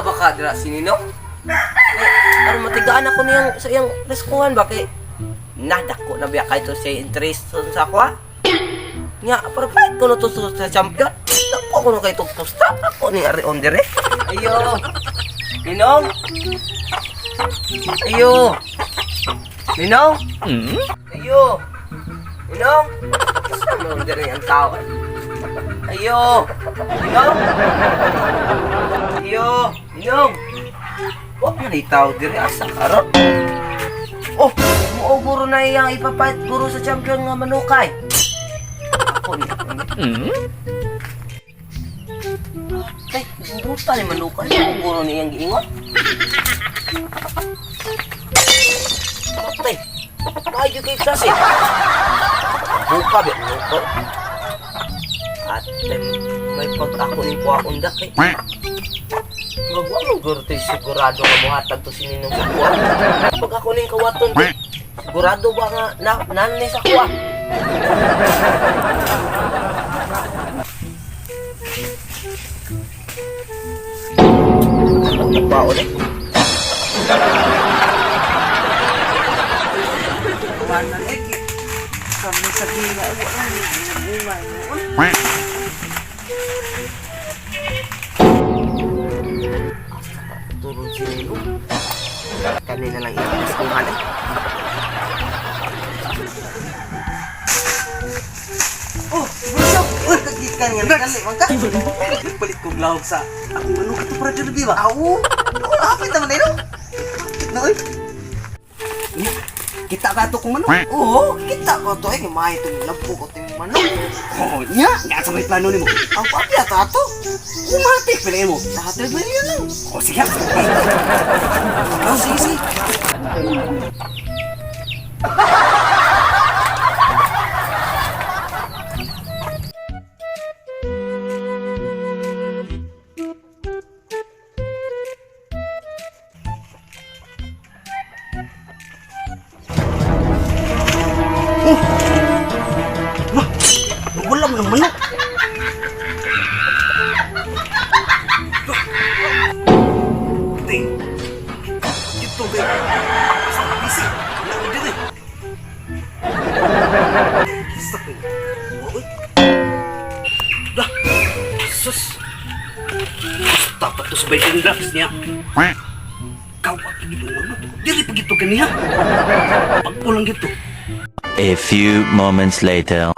baka dira si Ninong. Aron matigaan ako niyang sa iyang reskuhan ba kay nadako na biya kay to sa interest sa ako ha. Nya para fight ko no to sa champion. Ako ko no kay to posta ako ni ari on dire. Ayo. Ninong. Ayo. Ninong. Ayo. Ninong. Sa mo dire ang tao. Ayo. Ninong. Ayo. Ninong. Huwag man itaw diri asa karot. Oh, mo guro na iyang ipapait guro sa champion nga manukay. Ako ni. Ay, brutal ni manukay. Mo guro ni iyang giingon. Ay, maayo kay klase. Buka ba mo? At may pag-ako ni kuwaon dak eh. Magwalo gurti sigurado nga buhatag to si Ninong sa kuwa. Pag ako ning kawaton di, sigurado ba nga nanay sa kuwa? Baon eh. Mana lagi kami sa gila wala ni bunga mo. Turun si Ninong. Kanina lang iwas kung halay. Oh, busok. Uy, kagikan nga nakali mangka. Palit kong lawag sa akong ano ka to para derby ba? Aw. Apa ita man dito? Na oy. Kita ka to kung manok. Oo, kita ko to ay may itong lampu ko ting manok. Oh, nya, nga sa may plano nimo. Ang papi ata to. Umatik pala mo. Sa 100 million lang. Oh, sige. Oh, sige. Wala mo ng manok. Ting. Ito ba? Sa bisi. Wala diri. Sakit. Oy. Dah. Sus. Tapat to sa bayan graphics niya. Kawat gitu manok. Diri pa gitu kaniya. Pagpulang gitu. A few moments later.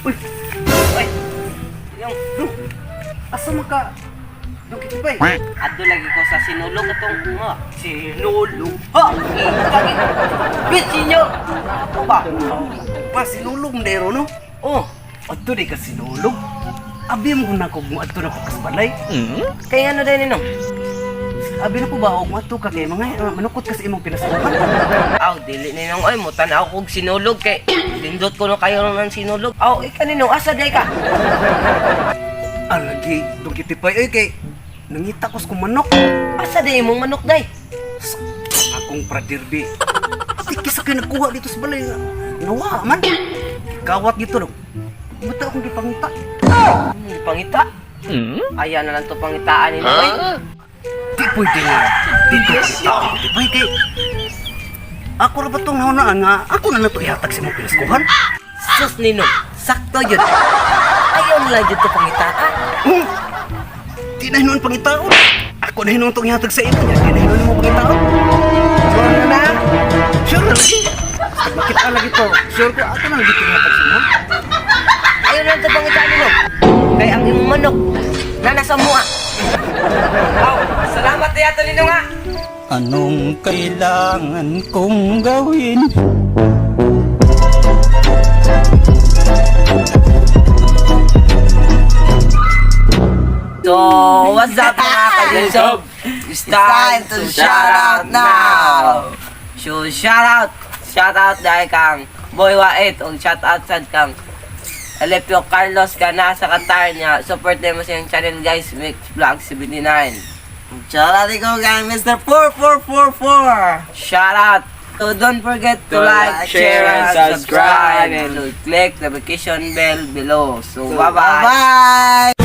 Uy! Ay! Yung, asa maka? Yung kitipay? Adto lagi ko sa sinulog atong mo. Sinulog. Ha! Ikagi. Bit sinyo. Ako ba? Pa, sinulog mo dero, no? Oh, Ato di ka sinulog. Abi mo na ko mo ato na ko kasbalay. kaya ano din Ninong? Abi na ko ba og mo ato ka kay mga manukot ka sa imong pinasukan. Aw, dili Ninong oy, mutan ako kog sinulog kay lindot ko no kayo ng sinulog. Aw, ika Ninong, asa day ka? Alagi, dong kitipay ay kay nangita ko sa kong manok. Asa day imong manok day? Akong pradirbi. Kisa kayo nagkuha dito sa balay nga. Nawa man. Kawat gitu dong. Buta akong gipangita. Pangita? Ayan na lang to pangitaan ni Noy. Di pwede nga. Dito kita pwede kay. Ako ra ba itong naunaan nga ako na nato ihatag sa mga pinaskuhan? Sus Ninong, sakto yun. Ayaw na lang yun to pangitaan. Di na hinuon pangitaon. Ako na hinuon itong ihatag sa imo niya. Di na hinuon mo pangitaon. Sure na na? Sure na lagi. Makita lagi to. Sure ko ako na lagi itong ihatag sa imo. Ayaw na lang to pangitaan Ninong. Kaya ang imong manok na nasa mua. Aw, salamat yato Ninong ha. Anong kailangan kong gawin? So, what's up mga ka-YouTube? It's time to shout out now! So, shout out dahil kang Boy Wait o shout out sad kang Elepio Carlos ka na sa Qatar niya. Support din mo sa yung channel guys, Mix Vlog 79. Shout out ikaw guys, Mr. 4444. Shout out So don't forget to like, share, and subscribe, and to click the notification bell below. So bye-bye. Bye!